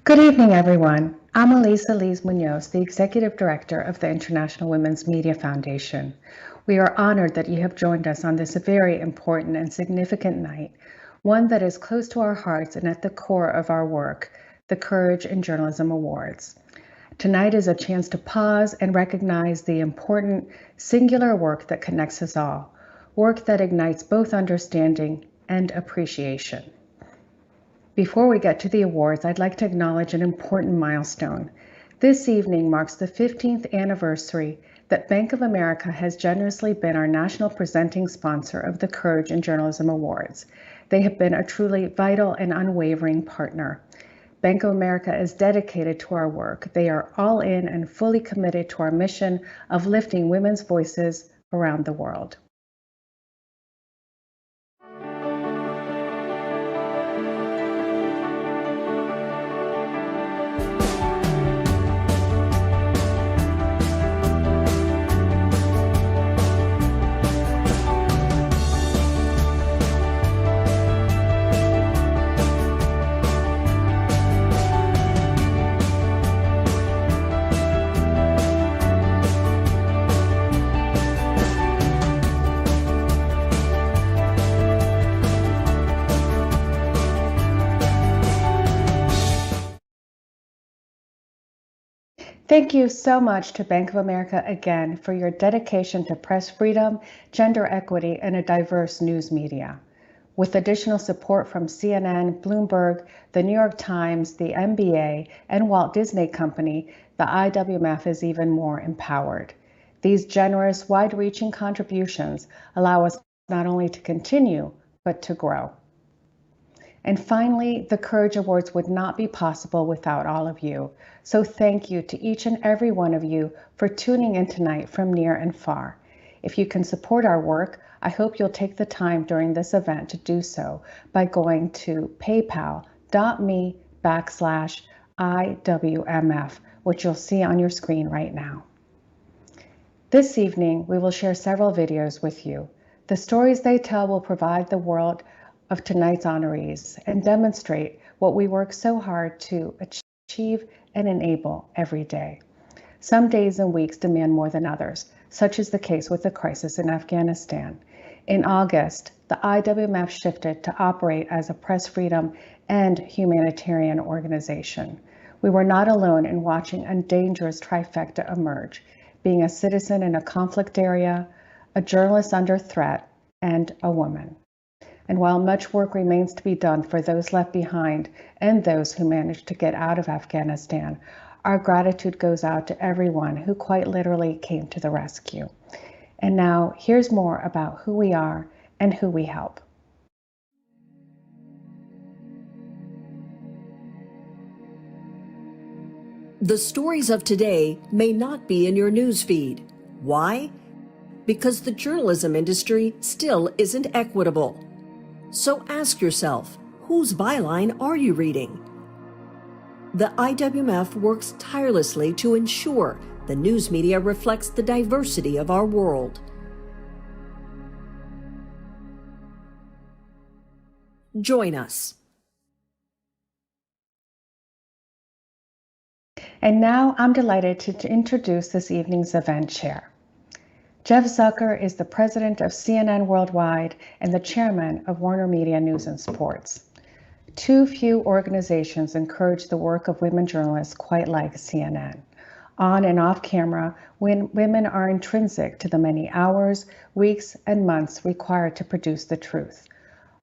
Good evening, everyone. I'm Elisa Liz Munoz, the Executive Director of the International Women's Media Foundation. We are honored that you have joined us on this very important and significant night, one that is close to our hearts and at the core of our work, the Courage in Journalism Awards. Tonight is a chance to pause and recognize the important, singular work that connects us all, work that ignites both understanding and appreciation. Before we get to the awards, I'd like to acknowledge an important milestone. This evening marks the 15th anniversary that Bank of America has generously been our national presenting sponsor of the Courage in Journalism Awards. They have been a truly vital and unwavering partner. Bank of America is dedicated to our work. They are all in and fully committed to our mission of lifting women's voices around the world. Thank you so much to Bank of America again for your dedication to press freedom, gender equity, and a diverse news media. With additional support from CNN, Bloomberg, the New York Times, the NBA, and Walt Disney Company, the IWMF is even more empowered. These generous, wide-reaching contributions allow us not only to continue, but to grow. And finally, the Courage Awards would not be possible without all of you. So thank you to each and every one of you for tuning in tonight from near and far. If you can support our work, I hope you'll take the time during this event to do so by going to paypal.me/IWMF, which you'll see on your screen right now. This evening, we will share several videos with you. The stories they tell will provide the world of tonight's honorees and demonstrate what we work so hard to achieve and enable every day. Some days and weeks demand more than others, such is the case with the crisis in Afghanistan. In August, the IWMF shifted to operate as a press freedom and humanitarian organization. We were not alone in watching a dangerous trifecta emerge, being a citizen in a conflict area, a journalist under threat, and a woman. And while much work remains to be done for those left behind and those who managed to get out of Afghanistan, our gratitude goes out to everyone who quite literally came to the rescue. And now, here's more about who we are and who we help. The stories of today may not be in your newsfeed. Why? Because the journalism industry still isn't equitable. So ask yourself, whose byline are you reading? The IWMF works tirelessly to ensure the news media reflects the diversity of our world. Join us. And now I'm delighted to introduce this evening's event chair. Jeff Zucker is the president of CNN Worldwide and the chairman of Warner Media News and Sports. Too few organizations encourage the work of women journalists quite like CNN. On and off camera, when women are intrinsic to the many hours, weeks, and months required to produce the truth.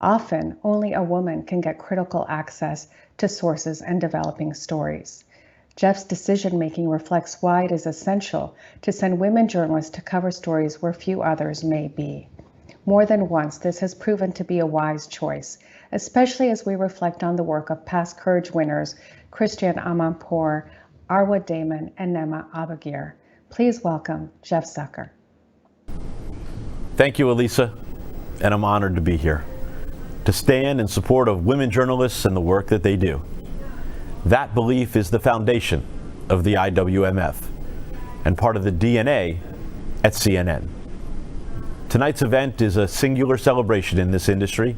Often, only a woman can get critical access to sources and developing stories. Jeff's decision-making reflects why it is essential to send women journalists to cover stories where few others may be. More than once, this has proven to be a wise choice, especially as we reflect on the work of past Courage winners, Christiane Amanpour, Arwa Damon, and Nema Abagir. Please welcome Jeff Zucker. Thank you, Elisa, and I'm honored to be here, to stand in support of women journalists and the work that they do. That belief is the foundation of the IWMF and part of the DNA at CNN. Tonight's event is a singular celebration in this industry,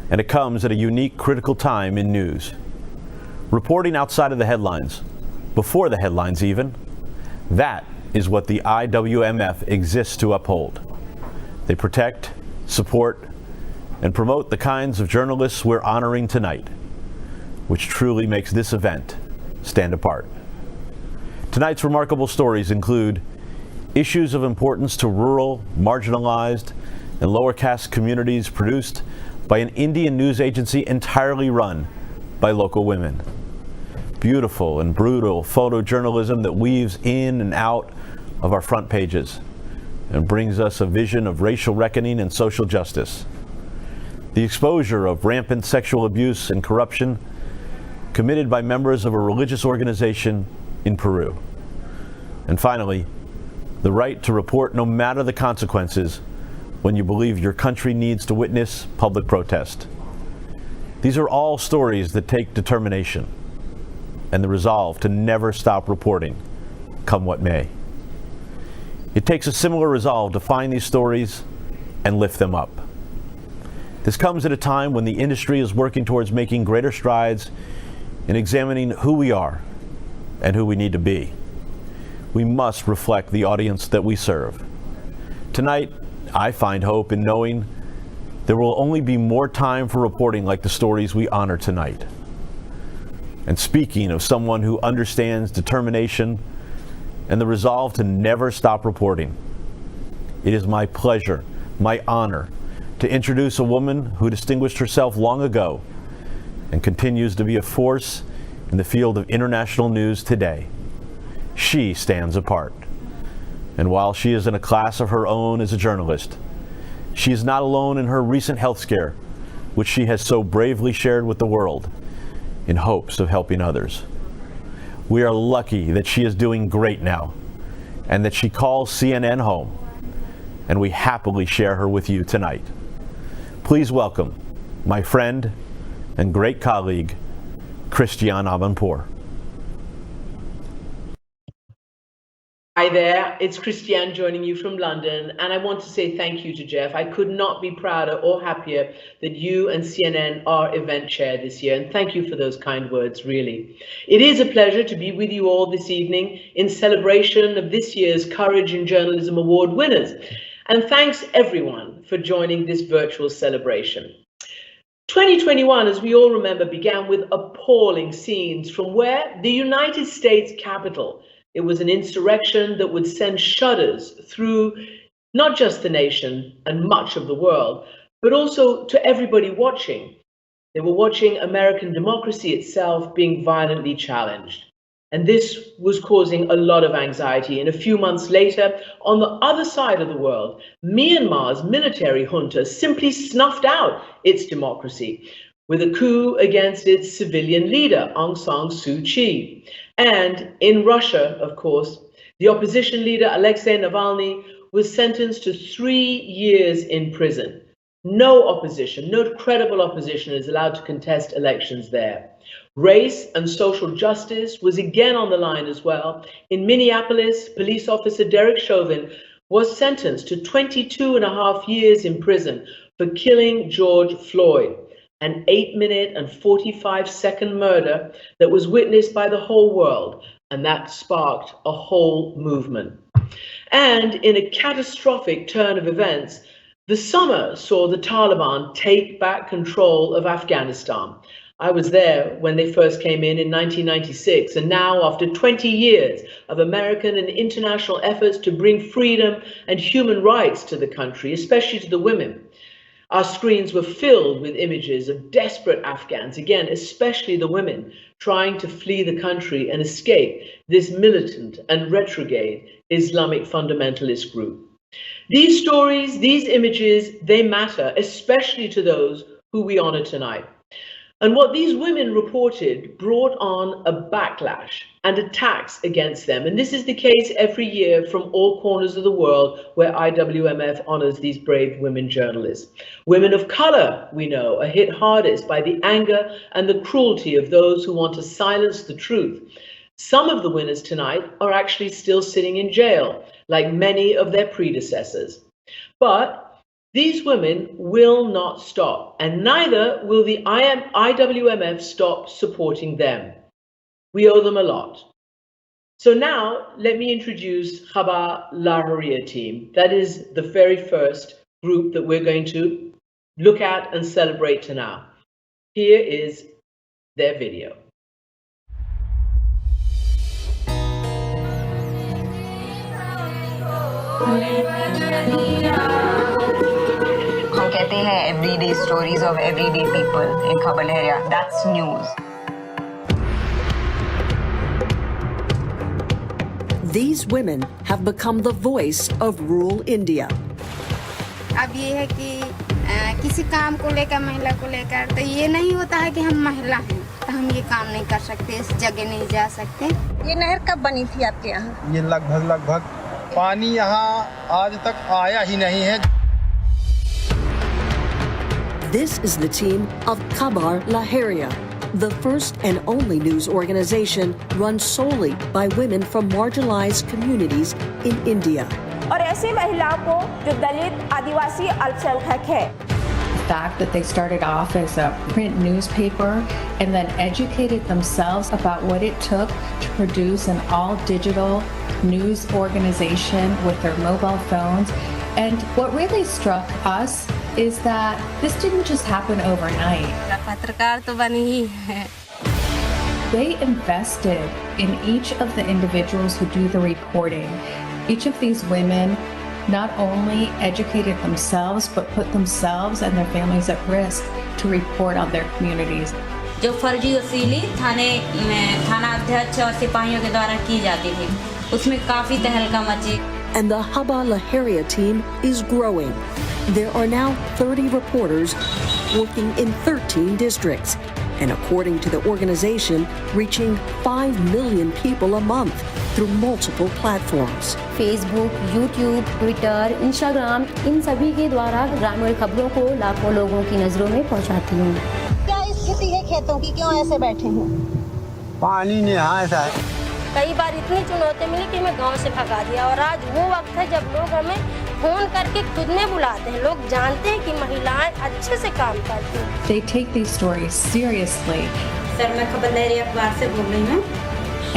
and it comes at a unique, critical time in news. Reporting outside of the headlines, before the headlines even, that is what the IWMF exists to uphold. They protect, support, and promote the kinds of journalists we're honoring tonight, which truly makes this event stand apart. Tonight's remarkable stories include issues of importance to rural, marginalized, and lower caste communities produced by an Indian news agency entirely run by local women. Beautiful and brutal photojournalism that weaves in and out of our front pages and brings us a vision of racial reckoning and social justice. The exposure of rampant sexual abuse and corruption committed by members of a religious organization in Peru. And finally, the right to report no matter the consequences when you believe your country needs to witness public protest. These are all stories that take determination and the resolve to never stop reporting, come what may. It takes a similar resolve to find these stories and lift them up. This comes at a time when the industry is working towards making greater strides in examining who we are and who we need to be. We must reflect the audience that we serve. Tonight, I find hope in knowing there will only be more time for reporting like the stories we honor tonight. And speaking of someone who understands determination and the resolve to never stop reporting, it is my pleasure, my honor, to introduce a woman who distinguished herself long ago and continues to be a force in the field of international news today. She stands apart. And while she is in a class of her own as a journalist, she is not alone in her recent health scare, which she has so bravely shared with the world in hopes of helping others. We are lucky that she is doing great now and that she calls CNN home, and we happily share her with you tonight. Please welcome my friend and great colleague, Christiane Amanpour. Hi there, it's Christiane joining you from London, and I want to say thank you to Jeff. I could not be prouder or happier that you and CNN are event chair this year, and thank you for those kind words, really. It is a pleasure to be with you all this evening in celebration of this year's Courage in Journalism Award winners, and thanks everyone for joining this virtual celebration. 2021, as we all remember, began with appalling scenes from where? The United States Capitol. It was an insurrection that would send shudders through not just the nation and much of the world, but also to everybody watching. They were watching American democracy itself being violently challenged. And this was causing a lot of anxiety. And a few months later, on the other side of the world, Myanmar's military junta simply snuffed out its democracy with a coup against its civilian leader, Aung San Suu Kyi. And in Russia, of course, the opposition leader, Alexei Navalny, was sentenced to 3 years in prison. No opposition, no credible opposition is allowed to contest elections there. Race and social justice was again on the line as well. In Minneapolis, police officer Derek Chauvin was sentenced to 22.5 years in prison for killing George Floyd, an 8-minute and 45-second murder that was witnessed by the whole world, and that sparked a whole movement. And in a catastrophic turn of events, the summer saw the Taliban take back control of Afghanistan. I was there when they first came in 1996, and now after 20 years of American and international efforts to bring freedom and human rights to the country, especially to the women, our screens were filled with images of desperate Afghans, again, especially the women, trying to flee the country and escape this militant and retrograde Islamic fundamentalist group. These stories, these images, they matter, especially to those who we honor tonight. And what these women reported brought on a backlash and attacks against them. And this is the case every year from all corners of the world where IWMF honors these brave women journalists. Women of color, we know, are hit hardest by the anger and the cruelty of those who want to silence the truth. Some of the winners tonight are actually still sitting in jail, like many of their predecessors. But These women will not stop, and neither will the IWMF stop supporting them. We owe them a lot. So now let me introduce Khabar Lahoriya team. That is the very first group that we're going to look at and celebrate now. Here is their video. हम कहते हैं everyday stories of everyday people in Khabar Lahoriya. That's news. These women have become the voice of rural India. अब ये है कि किसी काम को लेकर महिला को लेकर तो ये नहीं होता है कि हम महिला हैं तो हम ये काम नहीं कर सकते, इस जगह नहीं जा सकते। ये नहर कब बनी थी आपके यहाँ? ये लगभग पानी यहाँ आज तक आया ही नहीं है। This is the team of Khabar Lahoriya, the first and only news organization run solely by women from marginalized communities in India. और ऐसी महिलाओं को जो दलित आदिवासी अल्पसंख्यक है। The fact that they started off as a print newspaper and then educated themselves about what it took to produce an all-digital news organization with their mobile phones. And what really struck us is that this didn't just happen overnight. पत्रकार तो बनी ही है। They invested in each of the individuals who do the reporting. Each of these women not only educated themselves but put themselves and their families at risk to report on their communities. जो फर्जी वसूली थाना अध्यक्ष और सिपाहियों के द्वारा की जाती थी, उसमें काफी तहलका मची। And the Khabar Lahoriya team is growing. There are now 30 reporters working in 13 districts, and according to the organization, reaching 5 million people a month through multiple platforms. Facebook, YouTube, Twitter, Instagram, इन सभी के द्वारा ग्रामीण खबरों को लाखों लोगों की नजरों में पहुंचाती हूँ। क्या स्थिति है खेतों की, क्यों ऐसे बैठे हैं? पानी नहीं यहाँ ऐसा है। कई बार इतनी चुनौती मिली कि मैं गांव से भगा दिया और आज वो वक्त है जब लोग हमें फोन करके खुद में बुलाते हैं। लोग जानते हैं कि महिलाएं अच्छे से काम करती हैं। They take these stories seriously. Sir मैं खबर लहरिया अखबार से बोल रही हूँ।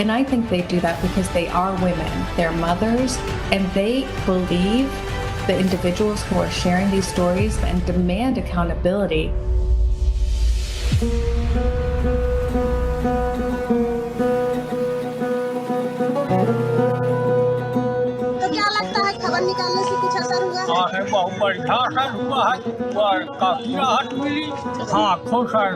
And I think they do that because they are women, they're mothers, and they believe the individuals who are sharing these stories and demand accountability. तो क्या लगता है खबर निकालने से कुछ असर हुआ है? बहुत बढ़िया असर हुआ है, काफी राहत मिली। हाँ, खुश है।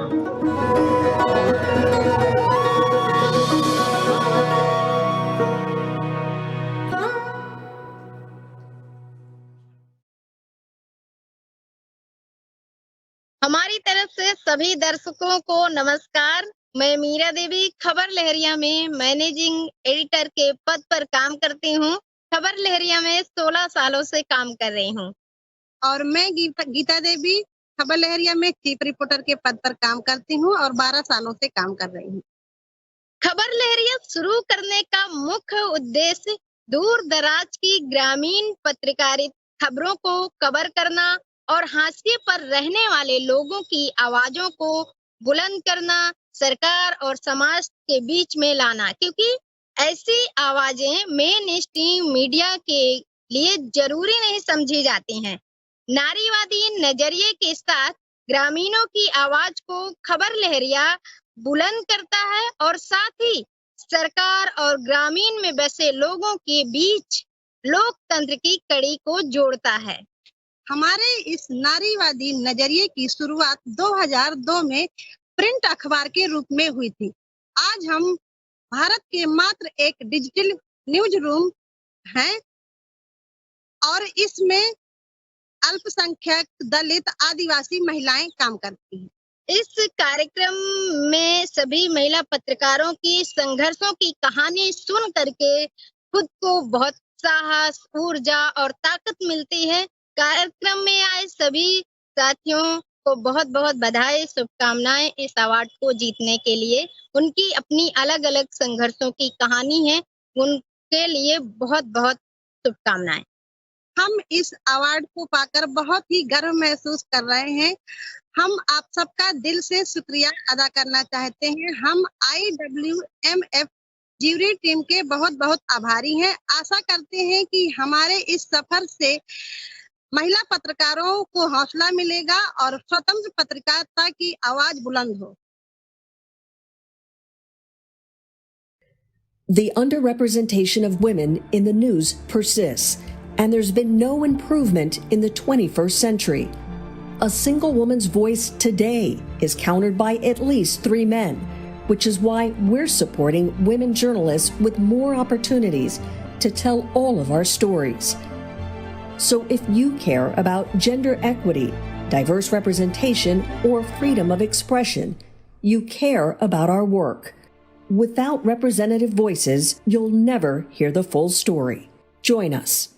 हमारी तरफ से सभी दर्शकों को नमस्कार। मैं मीरा देवी खबर लहरिया में मैनेजिंग एडिटर के पद पर काम करती हूँ। खबर लहरिया में 16 सालों से काम कर रही हूँ। और मैं गीता देवी खबर लहरिया में चीफ रिपोर्टर के पद पर काम करती हूँ और 12 सालों से काम कर रही हूँ। खबर लहरिया शुरू करने का मुख्य उद्देश्य दूर दराज की ग्रामीण पत्रकारित खबरों को कवर करना और हाशिए पर रहने वाले लोगों की आवाजों को बुलंद करना, सरकार और समाज के बीच में लाना, क्योंकि ऐसी आवाजें मेन स्ट्रीम मीडिया के लिए जरूरी नहीं समझी जाती हैं। नारीवादी नजरिए के साथ ग्रामीणों की आवाज को खबर लहरिया बुलंद करता है और साथ ही सरकार और ग्रामीण में बसे लोगों के बीच लोकतंत्र की कड़ी को जोड़ता है। हमारे इस नारीवादी नजरिए की शुरुआत 2002 में प्रिंट अखबार के रूप में हुई थी। आज हम भारत के मात्र एक डिजिटल न्यूज रूम हैं और इसमें अल्पसंख्यक, दलित, आदिवासी महिलाएं काम करती हैं। इस कार्यक्रम में सभी महिला पत्रकारों की संघर्षों की कहानी सुन करके खुद को बहुत साहस, ऊर्जा और ताकत मिलती है। कार्यक्रम में आए सभी साथियों को बहुत बहुत बधाई, शुभकामनाएं इस अवार्ड को जीतने के लिए। उनकी अपनी अलग अलग संघर्षों की कहानी है, उनके लिए बहुत बहुत शुभकामनाएं। हम इस अवार्ड को पाकर बहुत ही गर्व महसूस कर रहे हैं। हम आप सबका दिल से शुक्रिया अदा करना चाहते हैं। हम IWMF ज्यूरी टीम के बहुत बहुत आभारी हैं। आशा करते हैं कि हमारे इस सफर से महिला पत्रकारों को हौसला मिलेगा और स्वतंत्र पत्रकारिता की आवाज बुलंद हो। The underrepresentation of women in the news persists, and there's been no improvement in the 21st century. A single woman's voice today is countered by at least 3 men, which is why we're supporting women journalists with more opportunities to tell all of our stories. So if you care about gender equity, diverse representation, or freedom of expression, you care about our work. Without representative voices, you'll never hear the full story. Join us.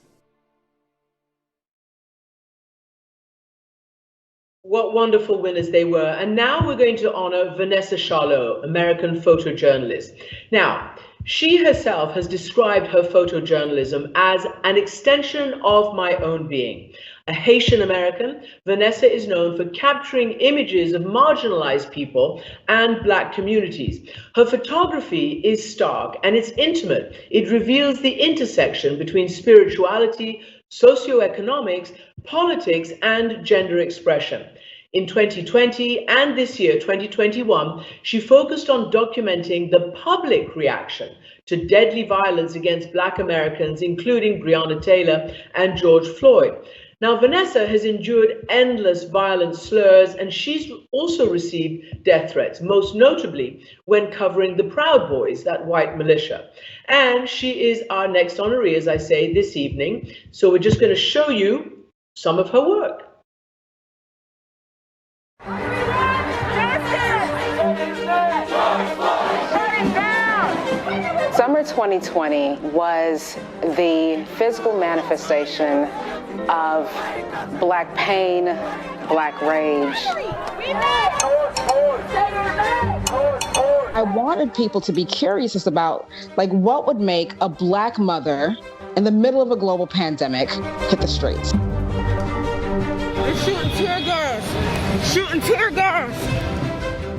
What wonderful winners they were. And now we're going to honor Vanessa Charlot, American photojournalist. Now, she herself has described her photojournalism as an extension of my own being. A Haitian American, Vanessa is known for capturing images of marginalized people and Black communities. Her photography is stark and it's intimate. It reveals the intersection between spirituality, socioeconomics, politics, and gender expression. In 2020 and this year, 2021, she focused on documenting the public reaction to deadly violence against Black Americans, including Breonna Taylor and George Floyd. Now, Vanessa has endured endless violent slurs, and she's also received death threats, most notably when covering the Proud Boys, that white militia. And she is our next honoree, as I say, this evening. So we're just going to show you some of her work. Summer 2020 was the physical manifestation of Black pain, Black rage. I wanted people to be curious about, like, what would make a Black mother in the middle of a global pandemic hit the streets. They're shooting tear gas. Shooting tear gas.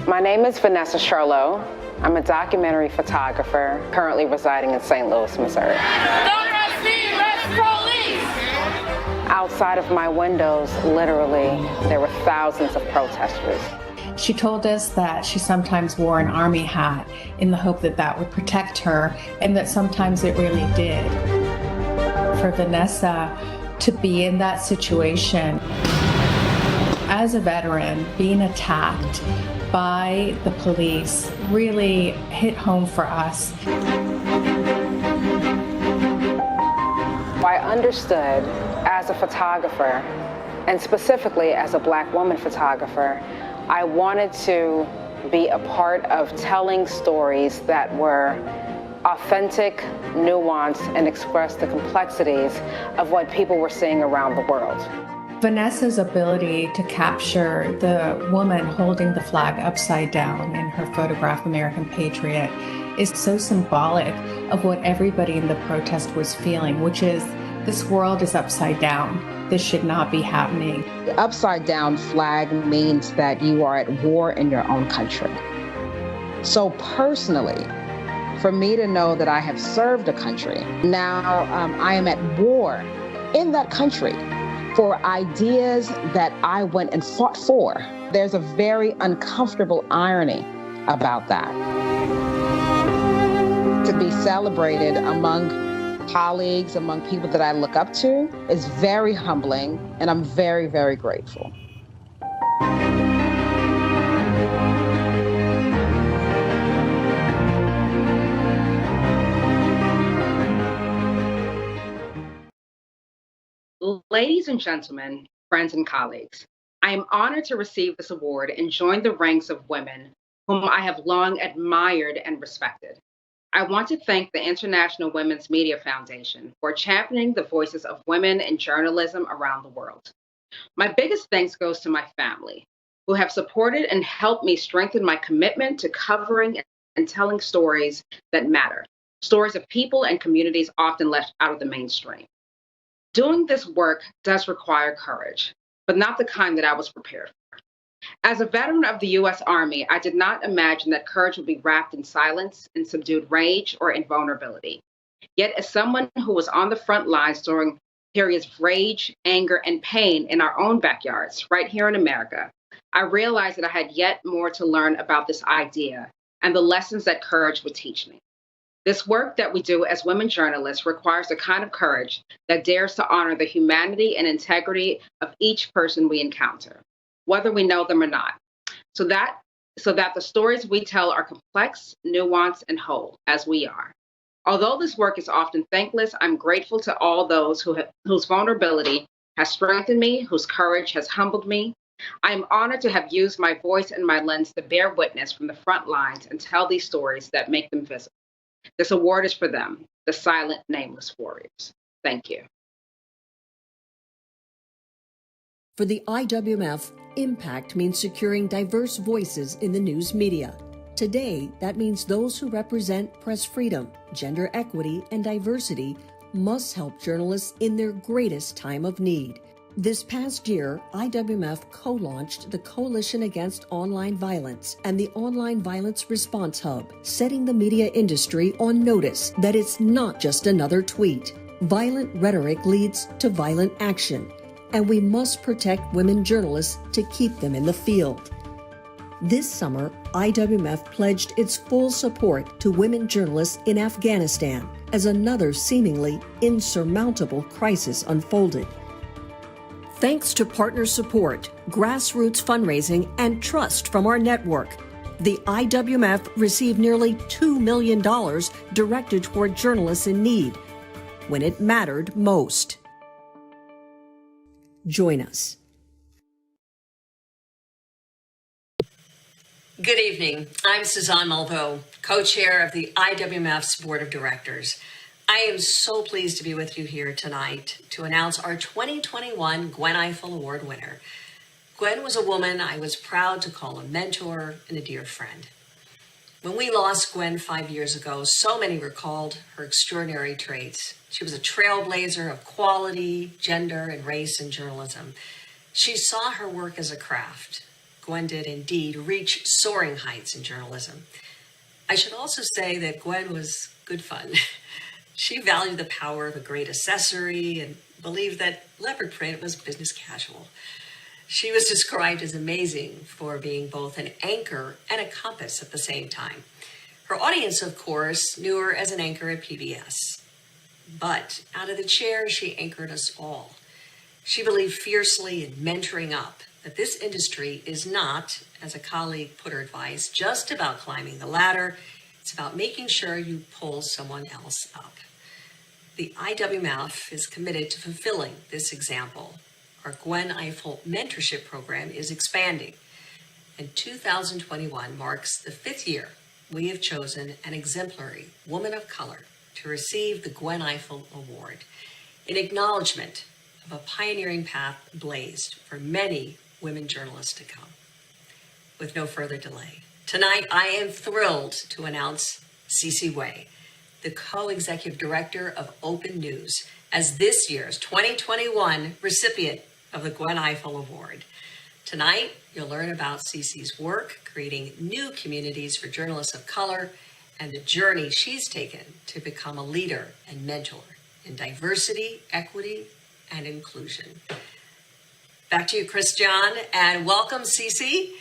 My name is Vanessa Charlot. I'm a documentary photographer currently residing in St. Louis, Missouri. Don't arrest me, arrest police! Outside of my windows, literally, there were thousands of protesters. She told us that she sometimes wore an army hat in the hope that that would protect her, and that sometimes it really did. For Vanessa to be in that situation, as a veteran, being attacked by the police really hit home for us. I understood as a photographer, and specifically as a Black woman photographer, I wanted to be a part of telling stories that were authentic, nuanced, and expressed the complexities of what people were seeing around the world. Vanessa's ability to capture the woman holding the flag upside down in her photograph, American Patriot, is so symbolic of what everybody in the protest was feeling, which is this world is upside down. This should not be happening. The upside down flag means that you are at war in your own country. So personally, for me to know that I have served a country, now I am at war in that country for ideas that I went and fought for. There's a very uncomfortable irony about that. To be celebrated among colleagues, among people that I look up to, is very humbling, and I'm very, very grateful. Ladies and gentlemen, friends and colleagues, I am honored to receive this award and join the ranks of women whom I have long admired and respected. I want to thank the International Women's Media Foundation for championing the voices of women in journalism around the world. My biggest thanks goes to my family, who have supported and helped me strengthen my commitment to covering and telling stories that matter, stories of people and communities often left out of the mainstream. Doing this work does require courage, but not the kind that I was prepared for. As a veteran of the U.S. Army, I did not imagine that courage would be wrapped in silence, in subdued rage, or in vulnerability. Yet, as someone who was on the front lines during periods of rage, anger, and pain in our own backyards, right here in America, I realized that I had yet more to learn about this idea and the lessons that courage would teach me. This work that we do as women journalists requires the kind of courage that dares to honor the humanity and integrity of each person we encounter, whether we know them or not, so that the stories we tell are complex, nuanced, and whole, as we are. Although this work is often thankless, I'm grateful to all those whose vulnerability has strengthened me, whose courage has humbled me. I am honored to have used my voice and my lens to bear witness from the front lines and tell these stories that make them visible. This award is for them, the silent, nameless warriors. Thank you. For the IWMF, impact means securing diverse voices in the news media. Today, that means those who represent press freedom, gender equity, and diversity must help journalists in their greatest time of need. This past year, IWMF co-launched the Coalition Against Online Violence and the Online Violence Response Hub, setting the media industry on notice that it's not just another tweet. Violent rhetoric leads to violent action, and we must protect women journalists to keep them in the field. This summer, IWMF pledged its full support to women journalists in Afghanistan as another seemingly insurmountable crisis unfolded. Thanks to partner support, grassroots fundraising, and trust from our network, the IWMF received nearly $2 million directed toward journalists in need when it mattered most. Join us. Good evening. I'm Suzanne Malveaux, co-chair of the IWMF's Board of Directors. I am so pleased to be with you here tonight to announce our 2021 Gwen Ifill Award winner. Gwen was a woman I was proud to call a mentor and a dear friend. When we lost Gwen 5 years ago, so many recalled her extraordinary traits. She was a trailblazer of quality, gender, and race in journalism. She saw her work as a craft. Gwen did indeed reach soaring heights in journalism. I should also say that Gwen was good fun. She valued the power of a great accessory and believed that leopard print was business casual. She was described as amazing for being both an anchor and a compass at the same time. Her audience, of course, knew her as an anchor at PBS. But out of the chair, she anchored us all. She believed fiercely in mentoring up, that this industry is not, as a colleague put her advice, just about climbing the ladder. It's about making sure you pull someone else up. The IWMF is committed to fulfilling this example. Our Gwen Ifill mentorship program is expanding, and 2021 marks the 5th year we have chosen an exemplary woman of color to receive the Gwen Ifill Award, in acknowledgement of a pioneering path blazed for many women journalists to come. With no further delay, tonight I am thrilled to announce Cece Way, the co-executive director of Open News, as this year's 2021 recipient of the Gwen Ifill Award. Tonight, you'll learn about Cece's work creating new communities for journalists of color and the journey she's taken to become a leader and mentor in diversity, equity, and inclusion. Back to you, Christian, and welcome, Cece.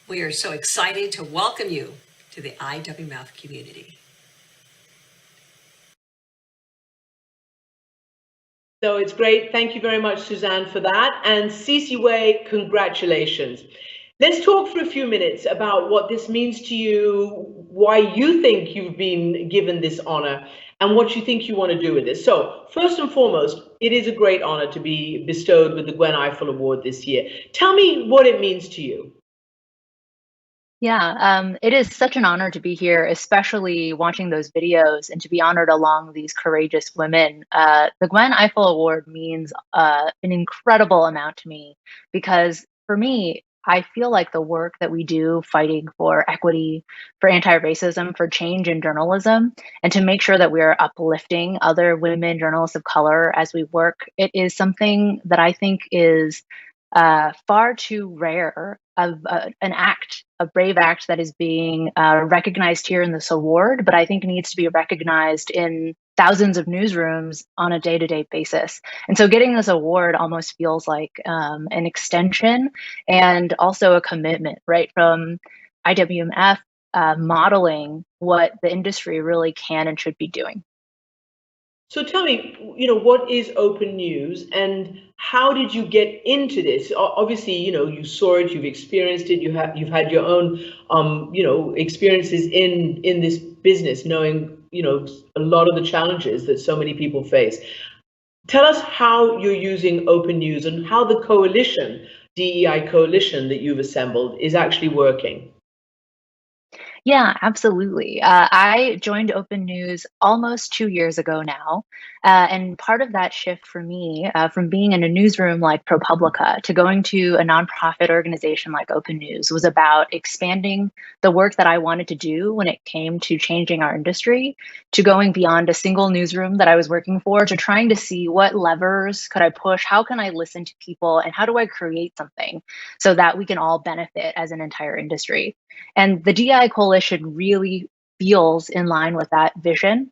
We are so excited to welcome you to the IWMF community. So it's great. Thank you very much, Suzanne, for that. And Cece Way, congratulations. Let's talk for a few minutes about what this means to you, why you think you've been given this honor, and what you think you want to do with this. So first and foremost, it is a great honor to be bestowed with the Gwen Ifill Award this year. Tell me what it means to you. Yeah, it is such an honor to be here, especially watching those videos and to be honored along these courageous women. The Gwen Ifill Award means an incredible amount to me because for me, I feel like the work that we do fighting for equity, for anti-racism, for change in journalism, and to make sure that we're uplifting other women journalists of color as we work, it is something that I think is far too rare of a brave act that is being recognized here in this award, but I think needs to be recognized in thousands of newsrooms on a day-to-day basis. And so getting this award almost feels like an extension and also a commitment, right, from IWMF modeling what the industry really can and should be doing. So tell me, what is Open News and how did you get into this? Obviously, you saw it, you've experienced it, you've had your own, experiences in this business, knowing, a lot of the challenges that so many people face. Tell us how you're using Open News and how the coalition, DEI coalition that you've assembled is actually working. Yeah, absolutely. I joined Open News almost 2 years ago now. And part of that shift for me, from being in a newsroom like ProPublica to going to a nonprofit organization like Open News, was about expanding the work that I wanted to do when it came to changing our industry, to going beyond a single newsroom that I was working for, to trying to see what levers could I push, how can I listen to people, and how do I create something so that we can all benefit as an entire industry. And the DEI coalition really feels in line with that vision.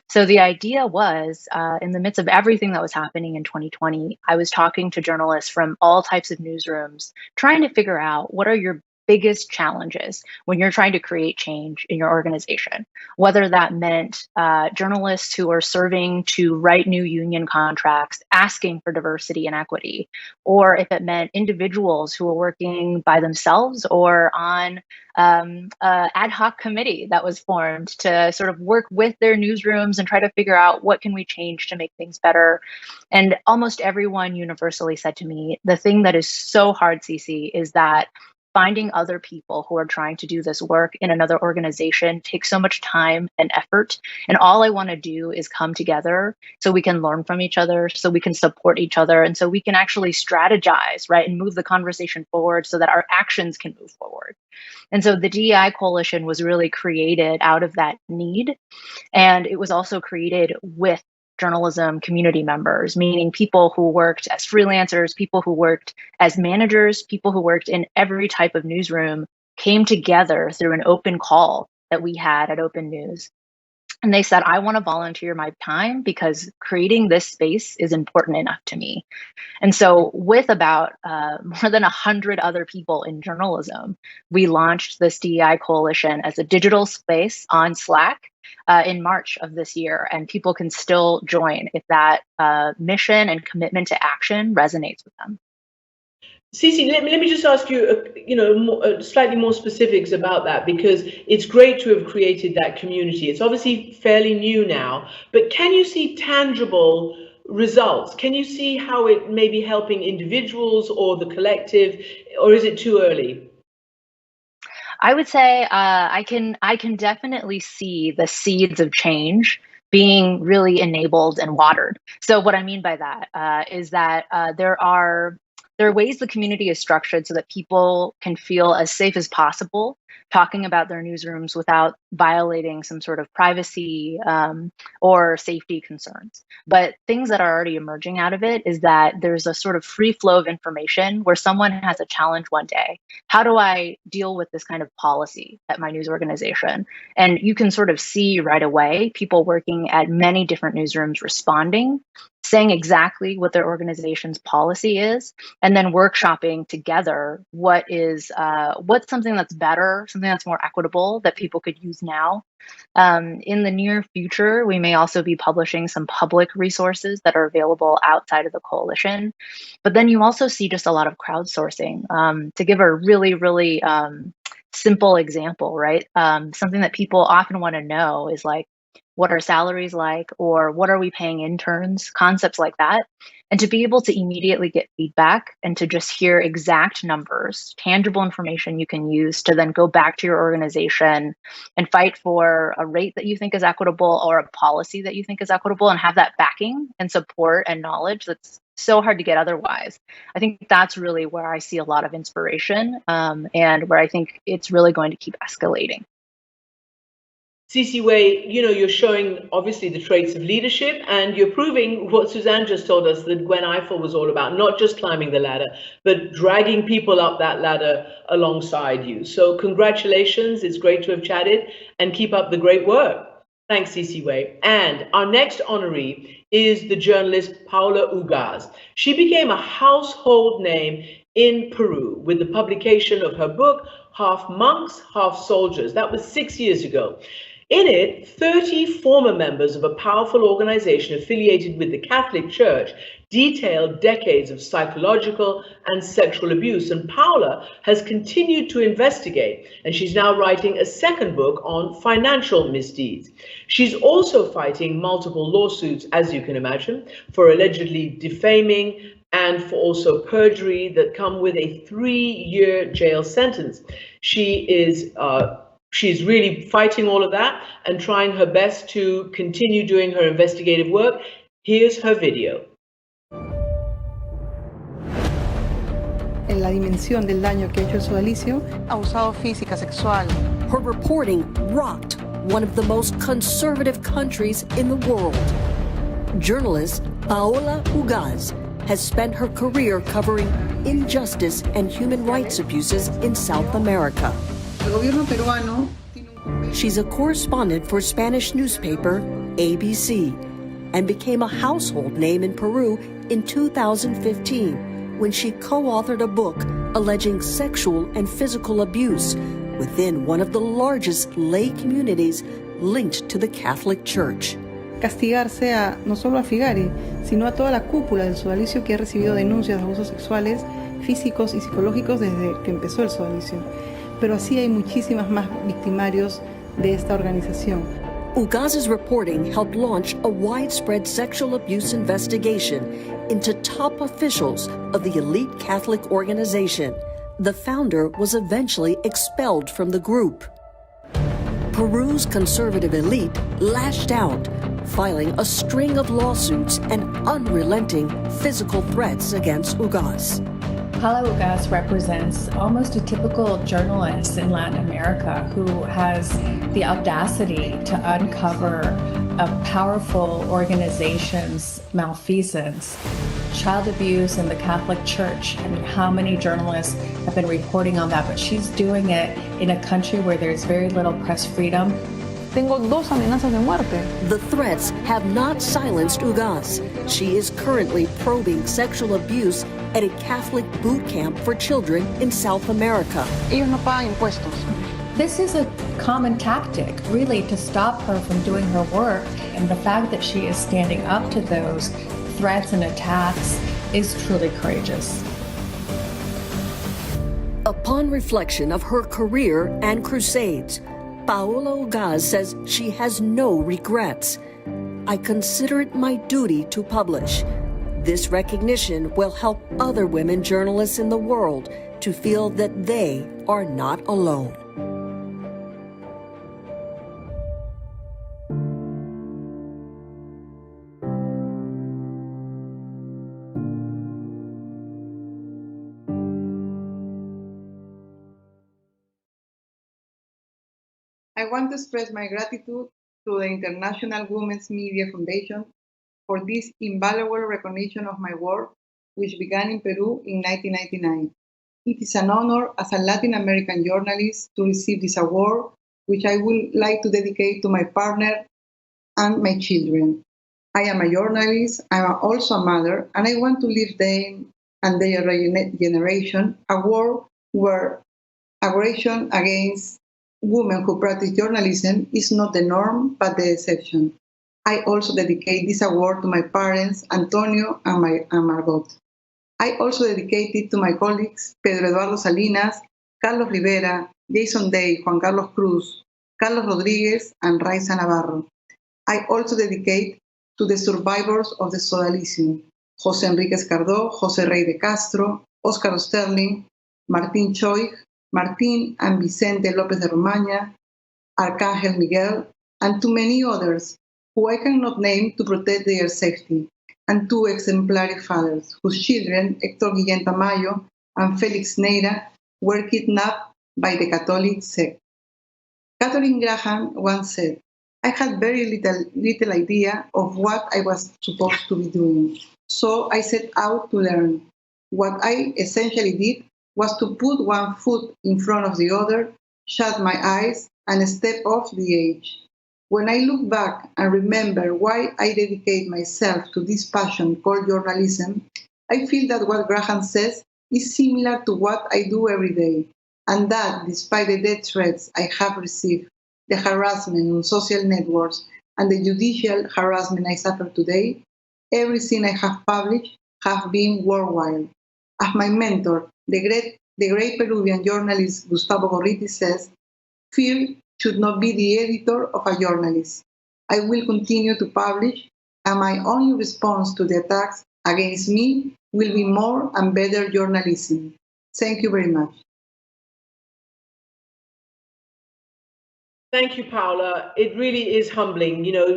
So the idea was, in the midst of everything that was happening in 2020, I was talking to journalists from all types of newsrooms, trying to figure out what are your biggest challenges when you're trying to create change in your organization, whether that meant journalists who are serving to write new union contracts, asking for diversity and equity, or if it meant individuals who are working by themselves or on an ad hoc committee that was formed to sort of work with their newsrooms and try to figure out what can we change to make things better. And almost everyone universally said to me, the thing that is so hard, Cece, is that finding other people who are trying to do this work in another organization takes so much time and effort. And all I want to do is come together so we can learn from each other, so we can support each other, and so we can actually strategize, right, and move the conversation forward so that our actions can move forward. And so the DEI coalition was really created out of that need. And it was also created with journalism community members, meaning people who worked as freelancers, people who worked as managers, people who worked in every type of newsroom, came together through an open call that we had at Open News. And they said, I want to volunteer my time because creating this space is important enough to me. And so with about more than 100 other people in journalism, we launched this DEI coalition as a digital space on Slack in March of this year. And people can still join if that mission and commitment to action resonates with them. Cece, let me just ask you, slightly more specifics about that, because it's great to have created that community. It's obviously fairly new now, but can you see tangible results? Can you see how it may be helping individuals or the collective, or is it too early? I would say I can definitely see the seeds of change being really enabled and watered. So what I mean by that is that there are ways the community is structured so that people can feel as safe as possible talking about their newsrooms without violating some sort of privacy or safety concerns. But things that are already emerging out of it is that there's a sort of free flow of information where someone has a challenge one day. How do I deal with this kind of policy at my news organization? And you can sort of see right away people working at many different newsrooms responding, saying exactly what their organization's policy is, and then workshopping together what's something that's better, something that's more equitable that people could use now. In the near future, we may also be publishing some public resources that are available outside of the coalition. But then you also see just a lot of crowdsourcing. To give a really, really simple example, right? Something that people often want to know is like, what are salaries like, or what are we paying interns, concepts like that. And to be able to immediately get feedback and to just hear exact numbers, tangible information you can use to then go back to your organization and fight for a rate that you think is equitable or a policy that you think is equitable and have that backing and support and knowledge that's so hard to get otherwise. I think that's really where I see a lot of inspiration, and where I think it's really going to keep escalating. Cece Way, you're showing obviously the traits of leadership, and you're proving what Suzanne just told us that Gwen Ifill was all about, not just climbing the ladder, but dragging people up that ladder alongside you. So congratulations, it's great to have chatted, and keep up the great work. Thanks, Cece Way. And our next honoree is the journalist Paola Ugaz. She became a household name in Peru with the publication of her book, Half Monks, Half Soldiers. That was 6 years ago. In it, 30 former members of a powerful organization affiliated with the Catholic Church detailed decades of psychological and sexual abuse, and Paola has continued to investigate, and she's now writing a second book on financial misdeeds. She's also fighting multiple lawsuits, as you can imagine, for allegedly defaming and for also perjury that come with a 3-year jail sentence. She's really fighting all of that and trying her best to continue doing her investigative work. Here's her video. En la dimensión del daño que ha hecho el sodalicio, abusado física, sexual. Her reporting rocked one of the most conservative countries in the world. Journalist Paola Ugaz has spent her career covering injustice and human rights abuses in South America. She's a correspondent for Spanish newspaper ABC and became a household name in Peru in 2015 when she co-authored a book alleging sexual and physical abuse within one of the largest lay communities linked to the Catholic Church. Castigarse no solo a Figari, sino a toda la cúpula del sodalicio que ha recibido denuncias de abusos sexuales, físicos y psicológicos desde que empezó el sodalicio. Pero así hay muchísimas más victimarios de esta organización. Ugaz's reporting helped launch a widespread sexual abuse investigation into top officials of the elite Catholic organization. The founder was eventually expelled from the group. Peru's conservative elite lashed out, filing a string of lawsuits and unrelenting physical threats against Ugaz. Paola Ugaz represents almost a typical journalist in Latin America who has the audacity to uncover a powerful organization's malfeasance, child abuse in the Catholic Church. I mean, how many journalists have been reporting on that? But she's doing it in a country where there's very little press freedom. Tengo 2 amenazas de muerte. The threats have not silenced Ugaz. She is currently probing sexual abuse at a Catholic boot camp for children in South America. Ellos no pagan impuestos. This is a common tactic, really, to stop her from doing her work. And the fact that she is standing up to those threats and attacks is truly courageous. Upon reflection of her career and crusades, Paola Ugaz says she has no regrets. I consider it my duty to publish. This recognition will help other women journalists in the world to feel that they are not alone. I want to express my gratitude to the International Women's Media Foundation for this invaluable recognition of my work, which began in Peru in 1999. It is an honor as a Latin American journalist to receive this award, which I would like to dedicate to my partner and my children. I am a journalist, I am also a mother, and I want to leave them and their generation a world where aggression against women who practice journalism is not the norm, but the exception. I also dedicate this award to my parents, Antonio and Margot. I also dedicate it to my colleagues, Pedro Eduardo Salinas, Carlos Rivera, Jason Day, Juan Carlos Cruz, Carlos Rodriguez, and Raiza Navarro. I also dedicate to the survivors of the sodalicio, José Enriquez Cardó, José Rey de Castro, Oscar Sterling, Martín Choy, Martín and Vicente López de Romaña, Arcángel Miguel, and to many others who I cannot name to protect their safety. and 2 exemplary fathers, whose children, Héctor Guillén Tamayo and Felix Neira, were kidnapped by the Catholic sect. Katharine Graham once said, "I had very little idea of what I was supposed to be doing, so I set out to learn. What I essentially did was to put one foot in front of the other, shut my eyes, and step off the edge. When I look back and remember why I dedicate myself to this passion called journalism, I feel that what Graham says is similar to what I do every day, and that despite the death threats I have received, the harassment on social networks, and the judicial harassment I suffer today, everything I have published has been worthwhile. As my mentor, the great Peruvian journalist Gustavo Gorriti says, fear should not be the editor of a journalist. I will continue to publish, and my only response to the attacks against me will be more and better journalism. Thank you very much. Thank you, Paula. It really is humbling. You know,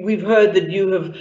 we've heard that you have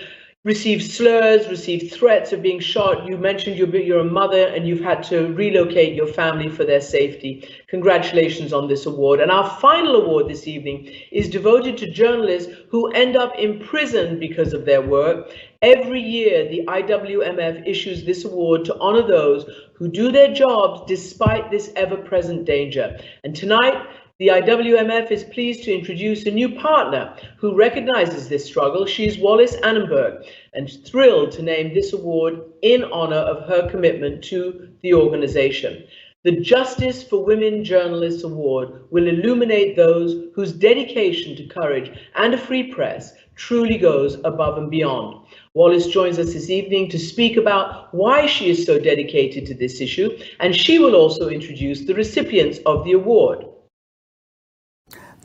received slurs, received threats of being shot. You mentioned you're a mother and you've had to relocate your family for their safety. Congratulations on this award. And our final award this evening is devoted to journalists who end up imprisoned because of their work. Every year, the IWMF issues this award to honor those who do their jobs despite this ever-present danger. And tonight, the IWMF is pleased to introduce a new partner who recognizes this struggle. She's Wallis Annenberg, and thrilled to name this award in honor of her commitment to the organization. The Justice for Women Journalists Award will illuminate those whose dedication to courage and a free press truly goes above and beyond. Wallis joins us this evening to speak about why she is so dedicated to this issue, and she will also introduce the recipients of the award.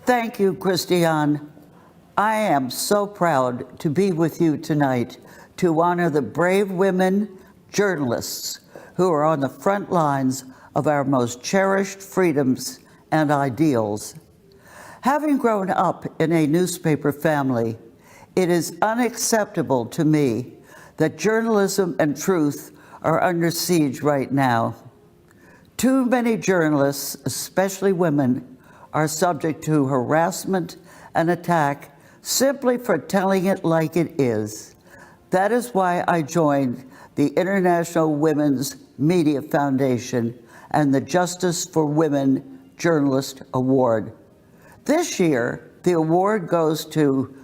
Thank you, Christiane. I am so proud to be with you tonight to honor the brave women journalists who are on the front lines of our most cherished freedoms and ideals. Having grown up in a newspaper family, it is unacceptable to me that journalism and truth are under siege right now. Too many journalists, especially women, are subject to harassment and attack simply for telling it like it is. That is why I joined the International Women's Media Foundation and the Justice for Women Journalist Award. This year, the award goes to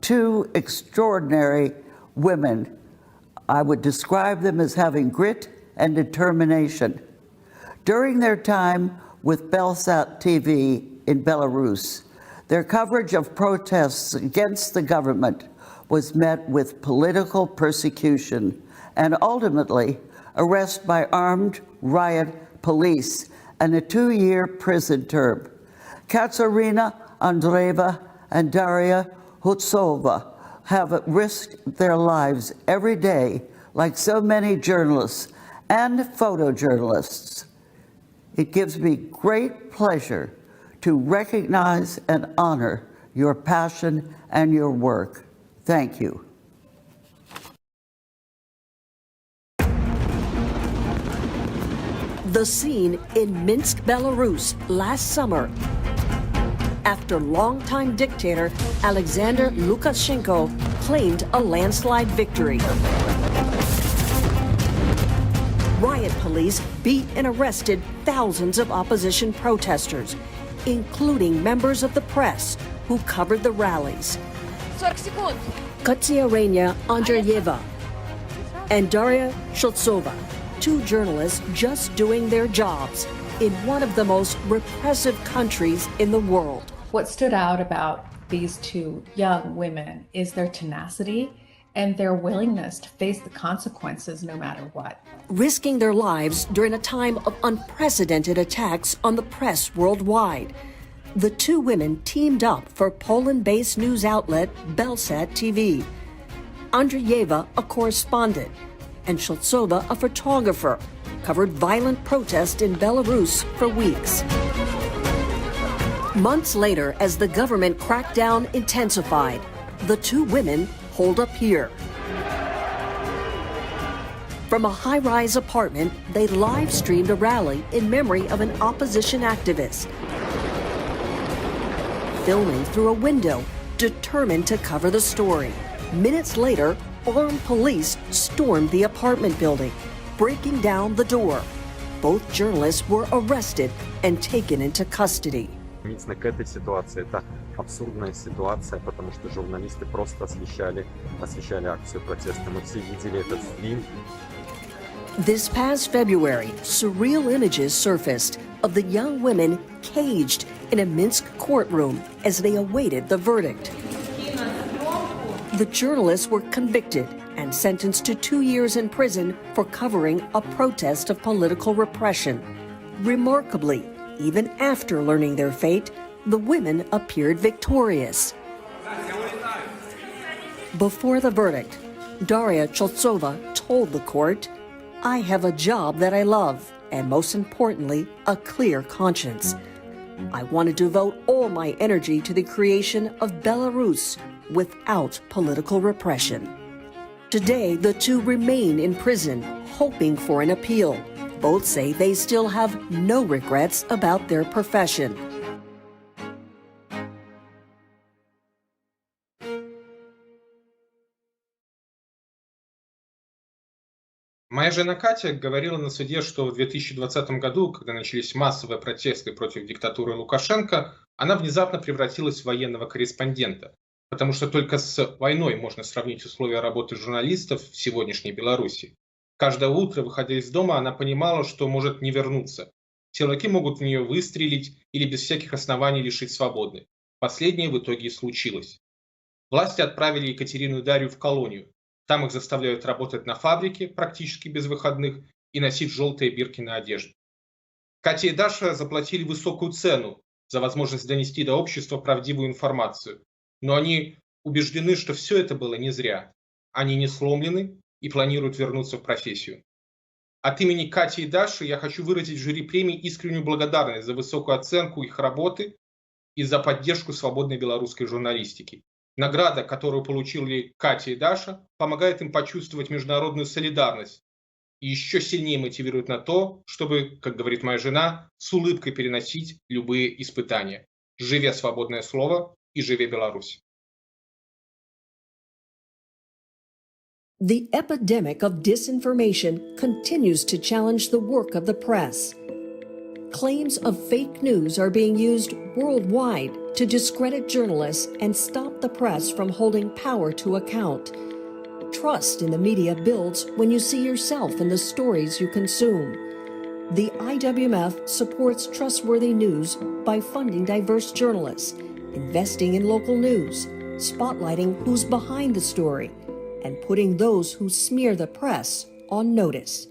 2 extraordinary women. I would describe them as having grit and determination. During their time with Belsat TV in Belarus, their coverage of protests against the government was met with political persecution and ultimately arrest by armed riot police and a 2-year prison term. Katerina Andreeva and Daria Hutsova have risked their lives every day, like so many journalists and photojournalists. It gives me great pleasure to recognize and honor your passion and your work. Thank you. The scene in Minsk, Belarus last summer, after longtime dictator Alexander Lukashenko claimed a landslide victory. Riot police beat and arrested thousands of opposition protesters, including members of the press who covered the rallies. Katsiarena Andreeva and Daria Shultsova, 2 journalists just doing their jobs in one of the most repressive countries in the world. What stood out about these 2 young women is their tenacity and their willingness to face the consequences no matter what. Risking their lives during a time of unprecedented attacks on the press worldwide. The 2 women teamed up for Poland-based news outlet Belsat TV. Andreeva, a correspondent, and Shultsova, a photographer, covered violent protests in Belarus for weeks. Months later, as the government crackdown intensified, the 2 women holed up here. From a high-rise apartment, they live-streamed a rally in memory of an opposition activist. Filming through a window, determined to cover the story. Minutes later, armed police stormed the apartment building, breaking down the door. Both journalists were arrested and taken into custody. К этой ситуации. Это абсурдная ситуация, потому что журналисты просто освещали акцию протеста. Мы все видели этот стрим. This past February, surreal images surfaced of the young women caged in a Minsk courtroom as they awaited the verdict. The journalists were convicted and sentenced to 2 years in prison for covering a protest of political repression. Remarkably, even after learning their fate, the women appeared victorious. Before the verdict, Daria Choltsova told the court, "I have a job that I love, and most importantly, a clear conscience. I wanted to devote all my energy to the creation of Belarus without political repression." Today, the two remain in prison, hoping for an appeal. Both say they still have no regrets about their profession. Моя жена Катя говорила на суде, что в 2020 году, когда начались массовые протесты против диктатуры Лукашенко, она внезапно превратилась в военного корреспондента, потому что только с войной можно сравнить условия работы журналистов в сегодняшней Беларуси. Каждое утро, выходя из дома, она понимала, что может не вернуться. Силовики могут в нее выстрелить или без всяких оснований лишить свободы. Последнее в итоге и случилось. Власти отправили Екатерину и Дарью в колонию. Там их заставляют работать на фабрике практически без выходных и носить желтые бирки на одежде. Катя и Даша заплатили высокую цену за возможность донести до общества правдивую информацию. Но они убеждены, что все это было не зря. Они не сломлены и планируют вернуться в профессию. От имени Кати и Даши я хочу выразить жюри премии искреннюю благодарность за высокую оценку их работы и за поддержку свободной белорусской журналистики. Награда, которую получили Катя и Даша, помогает им почувствовать международную солидарность и еще сильнее мотивирует на то, чтобы, как говорит моя жена, с улыбкой переносить любые испытания. Живе свободное слово и живе Беларусь! The epidemic of disinformation continues to challenge the work of the press. Claims of fake news are being used worldwide to discredit journalists and stop the press from holding power to account. Trust in the media builds when you see yourself in the stories you consume. The IWMF supports trustworthy news by funding diverse journalists, investing in local news, spotlighting who's behind the story, and putting those who smear the press on notice.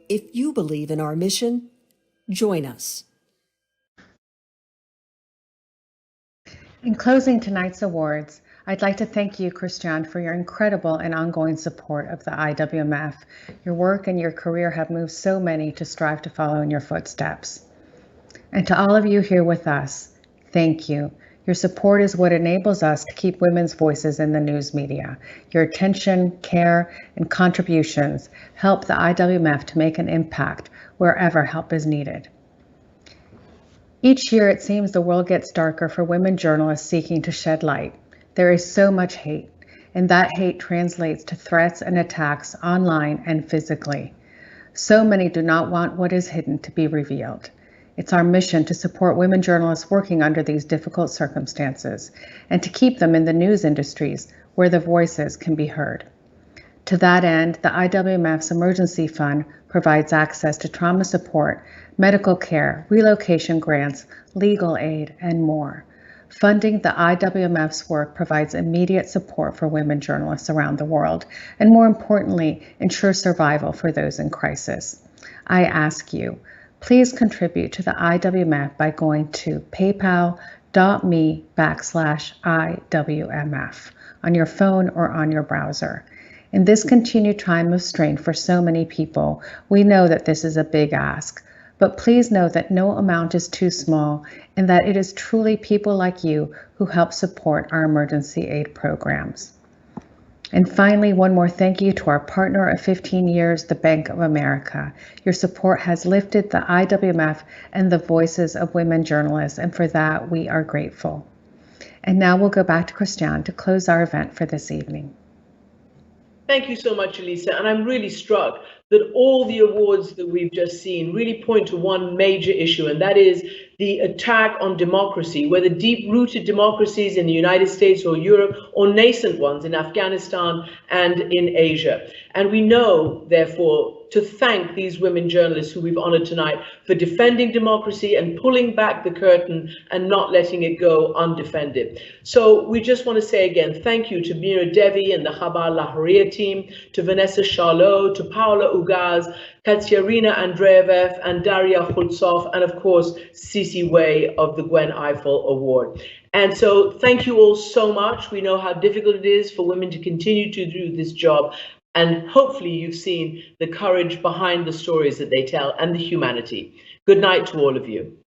If you believe in our mission, join us. In closing tonight's awards, I'd like to thank you, Christian, for your incredible and ongoing support of the IWMF. Your work and your career have moved so many to strive to follow in your footsteps. And to all of you here with us, thank you. Your support is what enables us to keep women's voices in the news media. Your attention, care, and contributions help the IWMF to make an impact wherever help is needed. Each year, it seems the world gets darker for women journalists seeking to shed light. There is so much hate, and that hate translates to threats and attacks online and physically. So many do not want what is hidden to be revealed. It's our mission to support women journalists working under these difficult circumstances and to keep them in the news industries where their voices can be heard. To that end, the IWMF's Emergency Fund provides access to trauma support, medical care, relocation grants, legal aid, and more. Funding the IWMF's work provides immediate support for women journalists around the world, and more importantly, ensures survival for those in crisis. I ask you, please contribute to the IWMF by going to paypal.me/IWMF on your phone or on your browser. In this continued time of strain for so many people, we know that this is a big ask, but please know that no amount is too small and that it is truly people like you who help support our emergency aid programs. And finally, one more thank you to our partner of 15 years, the Bank of America. Your support has lifted the IWMF and the voices of women journalists, and for that, we are grateful. And now we'll go back to Christiane to close our event for this evening. Thank you so much, Elisa. And I'm really struck that all the awards that we've just seen really point to one major issue, and that is the attack on democracy, whether deep-rooted democracies in the United States or Europe, or nascent ones in Afghanistan and in Asia. And we know, therefore, to thank these women journalists who we've honored tonight for defending democracy and pulling back the curtain and not letting it go undefended. So we just want to say again, thank you to Meera Devi and the Khabar Lahoriya team, to Vanessa Charlot, to Paola Ugaz, Katsiarina Andreev and Daria Khultsov, and of course, Cece Way of the Gwen Ifill Award. And so thank you all so much. We know how difficult it is for women to continue to do this job. And hopefully you've seen the courage behind the stories that they tell and the humanity. Good night to all of you.